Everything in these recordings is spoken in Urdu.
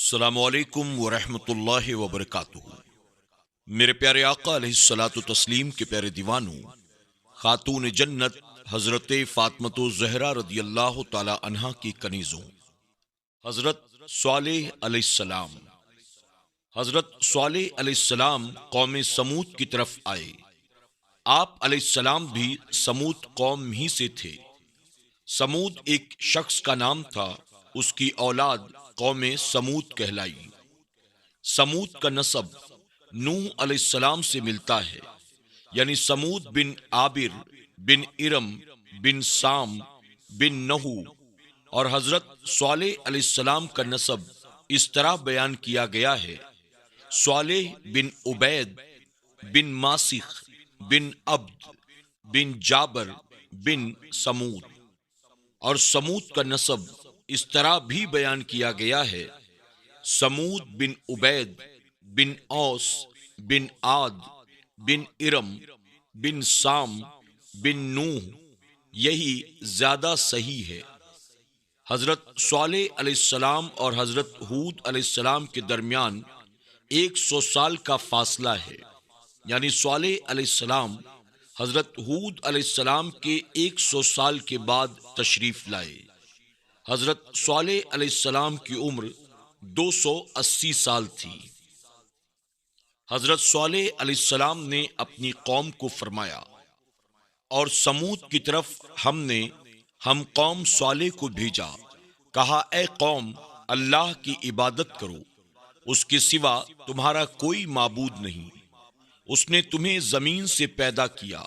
السلام علیکم ورحمۃ اللہ وبرکاتہ۔ میرے پیارے آقا علیہ الصلاۃ والتسلیم کے پیارے دیوانوں، خاتون جنت حضرت فاطمۃ الزہرا رضی اللہ تعالی عنہا کی کنیزوں، حضرت صالح علیہ السلام۔ حضرت صالح علیہ السلام قوم سمود کی طرف آئے۔ آپ علیہ السلام بھی سمود قوم ہی سے تھے۔ سمود ایک شخص کا نام تھا، اس کی اولاد قوم سمود کہلائی۔ سمود کا نسب نوح علیہ السلام سے ملتا ہے، یعنی سمود بن عابر بن ارم بن سام بن نحو۔ اور حضرت صالح علیہ السلام کا نسب اس طرح بیان کیا گیا ہے: صالح بن عبید بن ماسخ بن عبد بن جابر بن سمود۔ اور سمود کا نسب اس طرح بھی بیان کیا گیا ہے: سمود بن عبید بن اوس بن عاد بن ارم بن سام بن نوح۔ یہی زیادہ صحیح ہے۔ حضرت صالح علیہ السلام اور حضرت ہود علیہ السلام کے درمیان 100 سال کا فاصلہ ہے، یعنی صالح علیہ السلام حضرت ہود علیہ السلام کے 100 سال کے بعد تشریف لائے۔ حضرت صالح علیہ السلام کی عمر 280 سال تھی۔ حضرت صالح علیہ السلام نے اپنی قوم کو فرمایا: اور سمود کی طرف ہم قوم صالح کو بھیجا، کہا اے قوم، اللہ کی عبادت کرو، اس کے سوا تمہارا کوئی معبود نہیں۔ اس نے تمہیں زمین سے پیدا کیا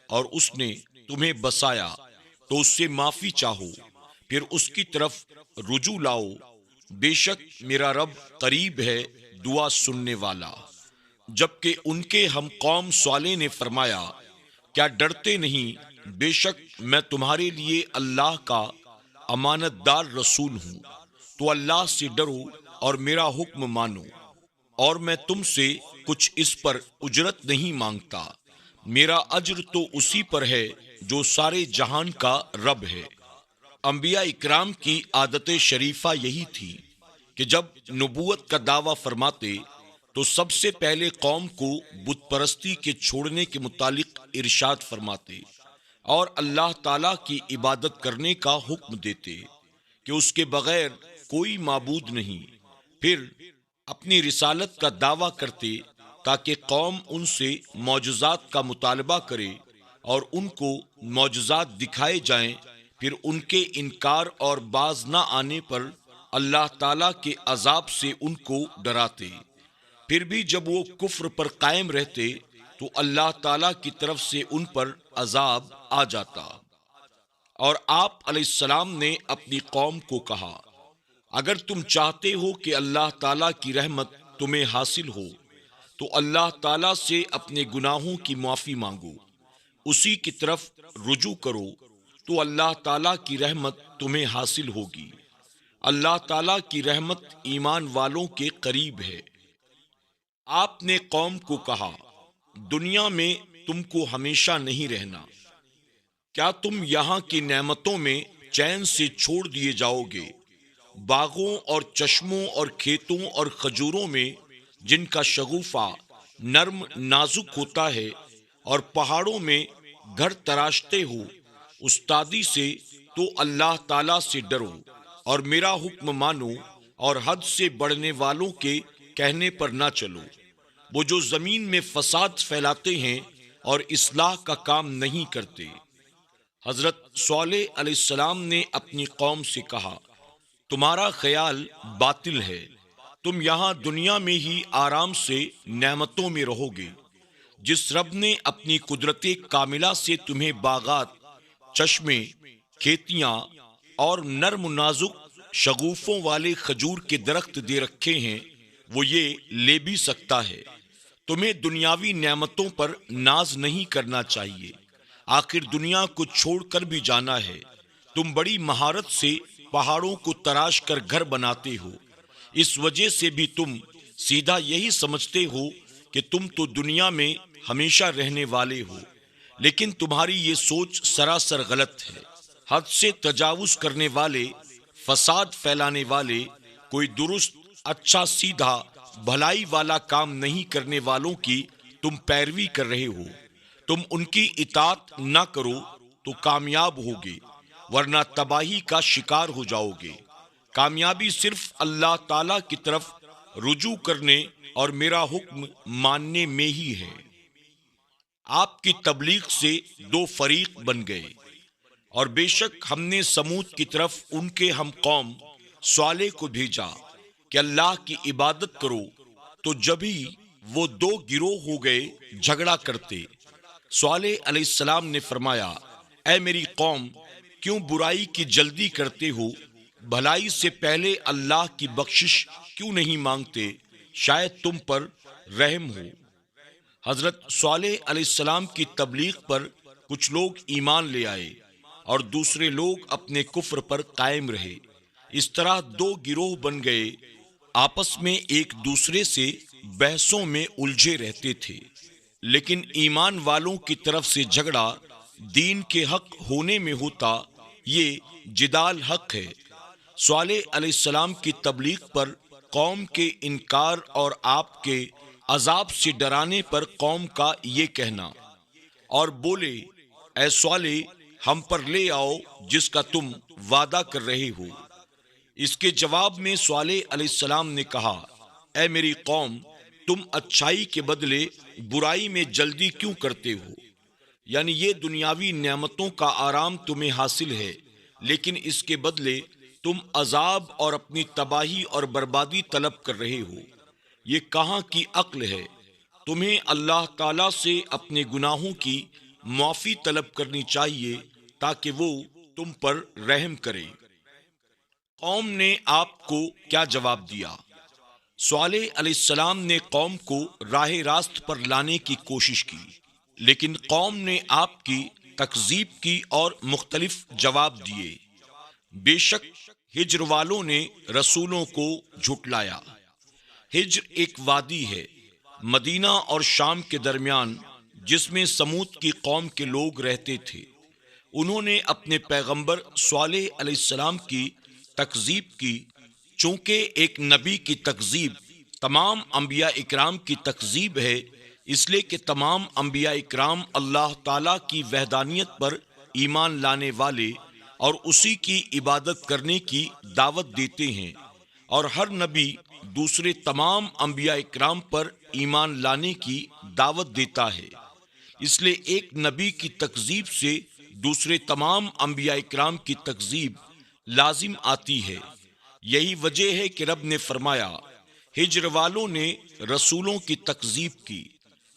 اور اس نے تمہیں بسایا، تو اس سے معافی چاہو، پھر اس کی طرف رجوع لاؤ۔ بے شک میرا رب قریب ہے، دعا سننے والا۔ جبکہ ان کے ہم قوم صالح نے فرمایا: کیا ڈرتے نہیں؟ بے شک میں تمہارے لیے اللہ کا امانت دار رسول ہوں، تو اللہ سے ڈرو اور میرا حکم مانو، اور میں تم سے کچھ اس پر اجرت نہیں مانگتا۔ میرا اجر تو اسی پر ہے جو سارے جہان کا رب ہے۔ انبیاء اکرام کی عادت شریفہ یہی تھی کہ جب نبوت کا دعویٰ فرماتے تو سب سے پہلے قوم کو بت پرستی کے چھوڑنے کے متعلق ارشاد فرماتے اور اللہ تعالیٰ کی عبادت کرنے کا حکم دیتے کہ اس کے بغیر کوئی معبود نہیں۔ پھر اپنی رسالت کا دعویٰ کرتے تاکہ قوم ان سے معجزات کا مطالبہ کرے اور ان کو معجزات دکھائے جائیں۔ پھر ان کے انکار اور باز نہ آنے پر اللہ تعالیٰ کے عذاب سے ان کو ڈراتے۔ پھر بھی جب وہ کفر پر قائم رہتے تو اللہ تعالیٰ کی طرف سے ان پر عذاب آ جاتا۔ اور آپ علیہ السلام نے اپنی قوم کو کہا: اگر تم چاہتے ہو کہ اللہ تعالیٰ کی رحمت تمہیں حاصل ہو تو اللہ تعالیٰ سے اپنے گناہوں کی معافی مانگو، اسی کی طرف رجوع کرو، تو اللہ تعالیٰ کی رحمت تمہیں حاصل ہوگی۔ اللہ تعالیٰ کی رحمت ایمان والوں کے قریب ہے۔ آپ نے قوم کو کہا: دنیا میں تم کو ہمیشہ نہیں رہنا، کیا تم یہاں کی نعمتوں میں چین سے چھوڑ دیے جاؤ گے؟ باغوں اور چشموں اور کھیتوں اور کھجوروں میں جن کا شگوفہ نرم نازک ہوتا ہے، اور پہاڑوں میں گھر تراشتے ہو، استادی سے تو اللہ تعالیٰ سے ڈرو اور میرا حکم مانو، اور حد سے بڑھنے والوں کے کہنے پر نہ چلو، وہ جو زمین میں فساد پھیلاتے ہیں اور اصلاح کا کام نہیں کرتے۔ حضرت صالح علیہ السلام نے اپنی قوم سے کہا: تمہارا خیال باطل ہے، تم یہاں دنیا میں ہی آرام سے نعمتوں میں رہو گے۔ جس رب نے اپنی قدرت کاملہ سے تمہیں باغات، چشمے، کھیتیاں اور نرم و نازک شگوفوں والے کھجور کے درخت دے رکھے ہیں، وہ یہ لے بھی سکتا ہے۔ تمہیں دنیاوی نعمتوں پر ناز نہیں کرنا چاہیے، آخر دنیا کو چھوڑ کر بھی جانا ہے۔ تم بڑی مہارت سے پہاڑوں کو تراش کر گھر بناتے ہو، اس وجہ سے بھی تم سیدھا یہی سمجھتے ہو کہ تم تو دنیا میں ہمیشہ رہنے والے ہو، لیکن تمہاری یہ سوچ سراسر غلط ہے۔ حد سے تجاوز کرنے والے، فساد پھیلانے والے کوئی درست اچھا سیدھا بھلائی والا کام نہیں کرنے والوں کی تم پیروی کر رہے ہو، تم ان کی اطاعت نہ کرو تو کامیاب ہوگے، ورنہ تباہی کا شکار ہو جاؤ گے۔ کامیابی صرف اللہ تعالی کی طرف رجوع کرنے اور میرا حکم ماننے میں ہی ہے۔ آپ کی تبلیغ سے دو فریق بن گئے، اور بے شک ہم نے سمود کی طرف ان کے ہم قوم صالح کو بھیجا کہ اللہ کی عبادت کرو، تو جبھی وہ دو گروہ ہو گئے جھگڑا کرتے۔ صالح علیہ السلام نے فرمایا، اے میری قوم، کیوں برائی کی جلدی کرتے ہو؟ بھلائی سے پہلے اللہ کی بخشش کیوں نہیں مانگتے؟ شاید تم پر رحم ہو۔ حضرت صالح علیہ السلام کی تبلیغ پر کچھ لوگ ایمان لے آئے اور دوسرے لوگ اپنے کفر پر قائم رہے۔ اس طرح دو گروہ بن گئے، آپس میں ایک دوسرے سے بحثوں میں الجھے رہتے تھے۔ لیکن ایمان والوں کی طرف سے جھگڑا دین کے حق ہونے میں ہوتا، یہ جدال حق ہے۔ صالح علیہ السلام کی تبلیغ پر قوم کے انکار اور آپ کے عذاب سے ڈرانے پر قوم کا یہ کہنا، اور بولے، اے صالح، ہم پر لے آؤ جس کا تم وعدہ کر رہے ہو۔ اس کے جواب میں صالح علیہ السلام نے کہا، اے میری قوم، تم اچھائی کے بدلے برائی میں جلدی کیوں کرتے ہو؟ یعنی یہ دنیاوی نعمتوں کا آرام تمہیں حاصل ہے، لیکن اس کے بدلے تم عذاب اور اپنی تباہی اور بربادی طلب کر رہے ہو۔ یہ کہاں کی عقل ہے؟ تمہیں اللہ تعالیٰ سے اپنے گناہوں کی معافی طلب کرنی چاہیے تاکہ وہ تم پر رحم کرے۔ قوم نے آپ کو کیا جواب دیا؟ صالح علیہ السلام نے قوم کو راہ راست پر لانے کی کوشش کی، لیکن قوم نے آپ کی تکذیب کی اور مختلف جواب دیے۔ بے شک ہجر والوں نے رسولوں کو جھٹلایا۔ ہجر ایک وادی ہے مدینہ اور شام کے درمیان، جس میں سمود کی قوم کے لوگ رہتے تھے۔ انہوں نے اپنے پیغمبر صالح علیہ السلام کی تکذیب کی، چونکہ ایک نبی کی تکذیب تمام انبیاء اکرام کی تکذیب ہے، اس لیے کہ تمام انبیاء اکرام اللہ تعالیٰ کی وحدانیت پر ایمان لانے والے اور اسی کی عبادت کرنے کی دعوت دیتے ہیں، اور ہر نبی دوسرے تمام انبیاء اکرام پر ایمان لانے کی دعوت دیتا ہے۔ اس لیے ایک نبی کی تکذیب سے دوسرے تمام انبیاء اکرام کی تکذیب لازم آتی ہے۔ یہی وجہ ہے کہ رب نے فرمایا، ہجر والوں نے رسولوں کی تکذیب کی،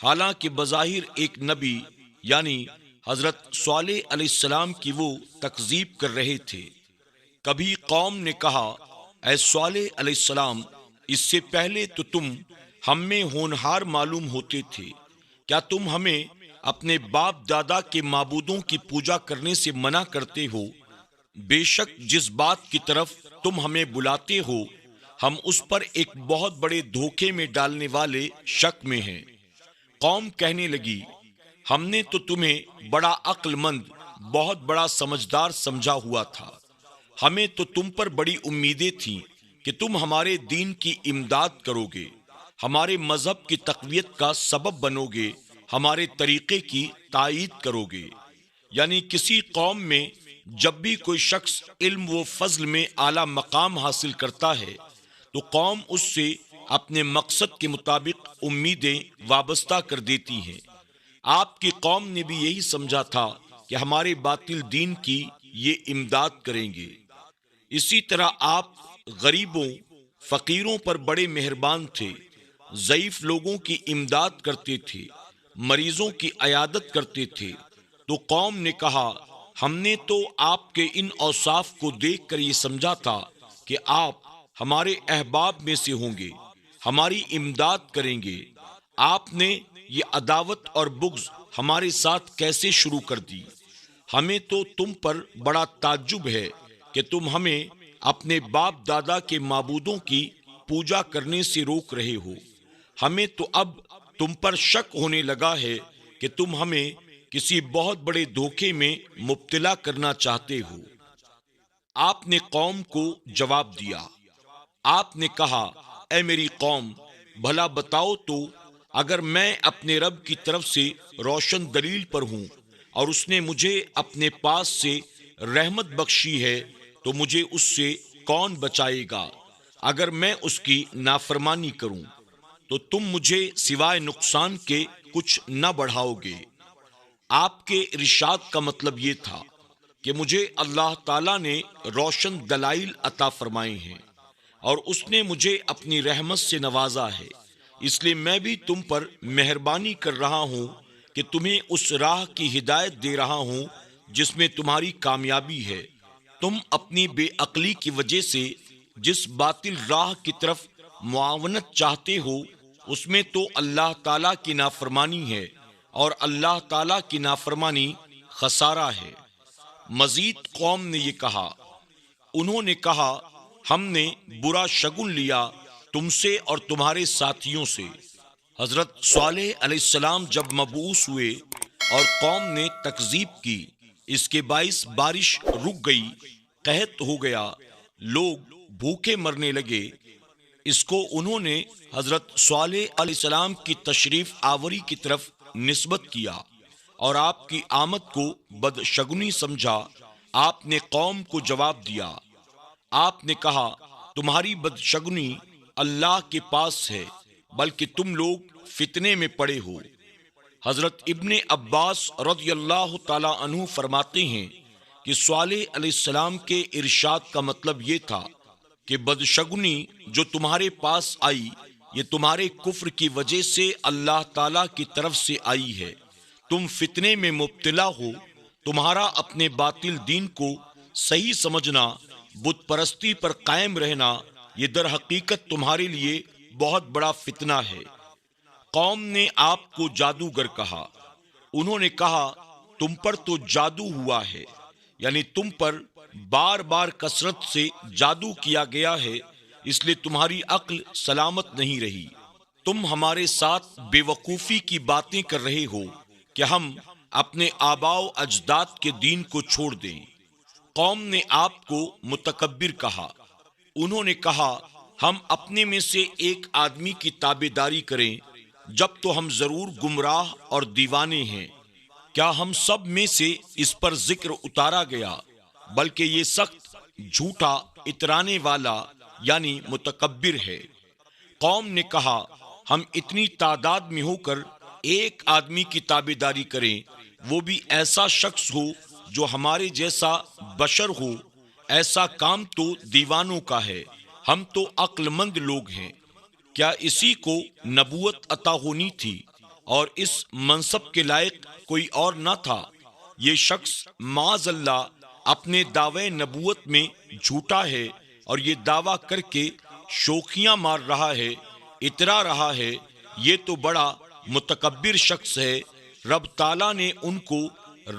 حالانکہ بظاہر ایک نبی یعنی حضرت صالح علیہ السلام کی وہ تکذیب کر رہے تھے۔ کبھی قوم نے کہا، اے صالح علیہ السلام، اس سے پہلے تو تم ہم میں ہونہار معلوم ہوتے تھے، کیا تم ہمیں اپنے باپ دادا کے معبودوں کی پوجا کرنے سے منع کرتے ہو؟ بے شک جس بات کی طرف تم ہمیں بلاتے ہو، ہم اس پر ایک بہت بڑے دھوکے میں ڈالنے والے شک میں ہیں۔ قوم کہنے لگی، ہم نے تو تمہیں بڑا عقل مند، بہت بڑا سمجھدار سمجھا ہوا تھا، ہمیں تو تم پر بڑی امیدیں تھیں کہ تم ہمارے دین کی امداد کرو گے، ہمارے مذہب کی تقویت کا سبب بنو گے، ہمارے طریقے کی تائید کرو گے۔ یعنی کسی قوم میں جب بھی کوئی شخص علم و فضل میں اعلیٰ مقام حاصل کرتا ہے تو قوم اس سے اپنے مقصد کے مطابق امیدیں وابستہ کر دیتی ہیں۔ آپ کی قوم نے بھی یہی سمجھا تھا کہ ہمارے باطل دین کی یہ امداد کریں گے۔ اسی طرح آپ غریبوں، فقیروں پر بڑے مہربان تھے، ضعیف لوگوں کی امداد کرتے تھے، مریضوں کی عیادت کرتے تھے۔ تو قوم نے کہا، ہم نے تو آپ کے ان اوصاف کو دیکھ کر یہ سمجھا تھا کہ آپ ہمارے احباب میں سے ہوں گے، ہماری امداد کریں گے۔ آپ نے یہ عداوت اور بغض ہمارے ساتھ کیسے شروع کر دی؟ ہمیں تو تم پر بڑا تعجب ہے کہ تم ہمیں اپنے باپ دادا کے معبودوں کی پوجا کرنے سے روک رہے ہو۔ ہمیں تو اب تم پر شک ہونے لگا ہے کہ تم ہمیں کسی بہت بڑے دھوکے میں مبتلا کرنا چاہتے ہو۔ آپ نے قوم کو جواب دیا، آپ نے کہا، اے میری قوم، بھلا بتاؤ تو، اگر میں اپنے رب کی طرف سے روشن دلیل پر ہوں اور اس نے مجھے اپنے پاس سے رحمت بخشی ہے تو مجھے اس سے کون بچائے گا؟ اگر میں اس کی نافرمانی کروں تو تم مجھے سوائے نقصان کے کچھ نہ بڑھاؤ گے۔ آپ کے ارشاد کا مطلب یہ تھا کہ مجھے اللہ تعالیٰ نے روشن دلائل عطا فرمائے ہیں اور اس نے مجھے اپنی رحمت سے نوازا ہے، اس لیے میں بھی تم پر مہربانی کر رہا ہوں کہ تمہیں اس راہ کی ہدایت دے رہا ہوں جس میں تمہاری کامیابی ہے۔ تم اپنی بے عقلی کی وجہ سے جس باطل راہ کی طرف معاونت چاہتے ہو اس میں تو اللہ تعالیٰ کی نافرمانی ہے، اور اللہ تعالیٰ کی نافرمانی خسارہ ہے۔ مزید قوم نے یہ کہا، انہوں نے کہا ہم نے برا شگن لیا تم سے اور تمہارے ساتھیوں سے۔ حضرت صالح علیہ السلام جب مبعوث ہوئے اور قوم نے تکذیب کی، اس کے باعث بارش رک گئی، قحط ہو گیا، لوگ بھوکے مرنے لگے۔ اس کو انہوں نے حضرت صالح علیہ السلام کی تشریف آوری کی طرف نسبت کیا اور آپ کی آمد کو بدشگنی سمجھا۔ آپ نے قوم کو جواب دیا، آپ نے کہا تمہاری بدشگنی اللہ کے پاس ہے، بلکہ تم لوگ فتنے میں پڑے ہو۔ حضرت ابن عباس رضی اللہ تعالی عنہ فرماتے ہیں کہ صالح علیہ السلام کے ارشاد کا مطلب یہ تھا کہ بدشگنی جو تمہارے پاس آئی یہ تمہارے کفر کی وجہ سے اللہ تعالیٰ کی طرف سے آئی ہے۔ تم فتنے میں مبتلا ہو، تمہارا اپنے باطل دین کو صحیح سمجھنا، بت پرستی پر قائم رہنا، یہ در حقیقت تمہارے لیے بہت بڑا فتنہ ہے۔ قوم نے آپ کو جادوگر کہا، انہوں نے کہا تم پر تو جادو ہوا ہے، یعنی تم پر بار بار کثرت سے جادو کیا گیا ہے، اس لیے تمہاری عقل سلامت نہیں رہی۔ تم ہمارے ساتھ بے وقوفی کی باتیں کر رہے ہو کہ ہم اپنے آباء و اجداد کے دین کو چھوڑ دیں۔ قوم نے آپ کو متکبر کہا، انہوں نے کہا ہم اپنے میں سے ایک آدمی کی تابعداری کریں جب تو ہم ضرور گمراہ اور دیوانے ہیں۔ کیا ہم سب میں سے اس پر ذکر اتارا گیا؟ بلکہ یہ سخت جھوٹا اترانے والا یعنی متکبر ہے۔ قوم نے کہا ہم اتنی تعداد میں ہو کر ایک آدمی کی تابعداری کریں، وہ بھی ایسا شخص ہو جو ہمارے جیسا بشر ہو، ایسا کام تو دیوانوں کا ہے، ہم تو عقل مند لوگ ہیں۔ کیا اسی کو نبوت عطا ہونی تھی اور اس منصب کے لائق کوئی اور نہ تھا؟ یہ شخص معاذ اللہ اپنے دعوے نبوت میں جھوٹا ہے اور یہ دعویٰ کر کے شوخیاں مار رہا ہے، اترا رہا ہے، یہ تو بڑا متکبر شخص ہے۔ رب تعالیٰ نے ان کو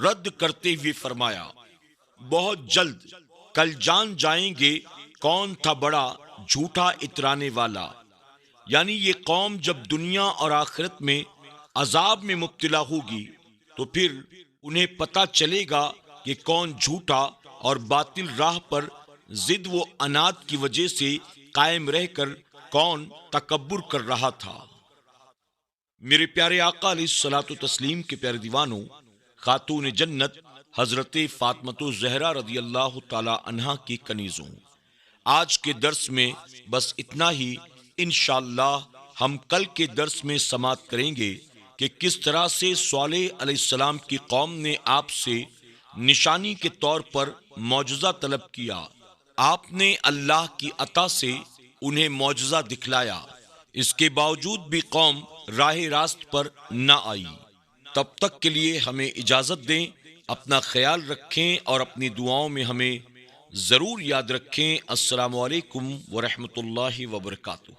رد کرتے ہوئے فرمایا، بہت جلد کل جان جائیں گے کون تھا بڑا جھوٹا اترانے والا۔ یعنی یہ قوم جب دنیا اور آخرت میں عذاب میں مبتلا ہوگی تو پھر انہیں پتہ چلے گا کہ کون جھوٹا اور باطل راہ پر ضد و عناد کی وجہ سے قائم رہ کر کون تکبر کر رہا تھا۔ میرے پیارے آقا علیہ الصلوۃ والتسلیم کے پیارے دیوانوں، خاتون جنت حضرت فاطمۃ الزہرا رضی اللہ تعالی عنہا کی کنیزوں، آج کے درس میں بس اتنا ہی۔ انشاءاللہ ہم کل کے درس میں سماعت کریں گے کہ کس طرح سے صالح علیہ السلام کی قوم نے آپ سے نشانی کے طور پر معجزہ طلب کیا۔ آپ نے اللہ کی عطا سے انہیں معجزہ دکھلایا، اس کے باوجود بھی قوم راہ راست پر نہ آئی۔ تب تک کے لیے ہمیں اجازت دیں، اپنا خیال رکھیں اور اپنی دعاؤں میں ہمیں ضرور یاد رکھیں۔ السلام علیکم ورحمۃ اللہ وبرکاتہ۔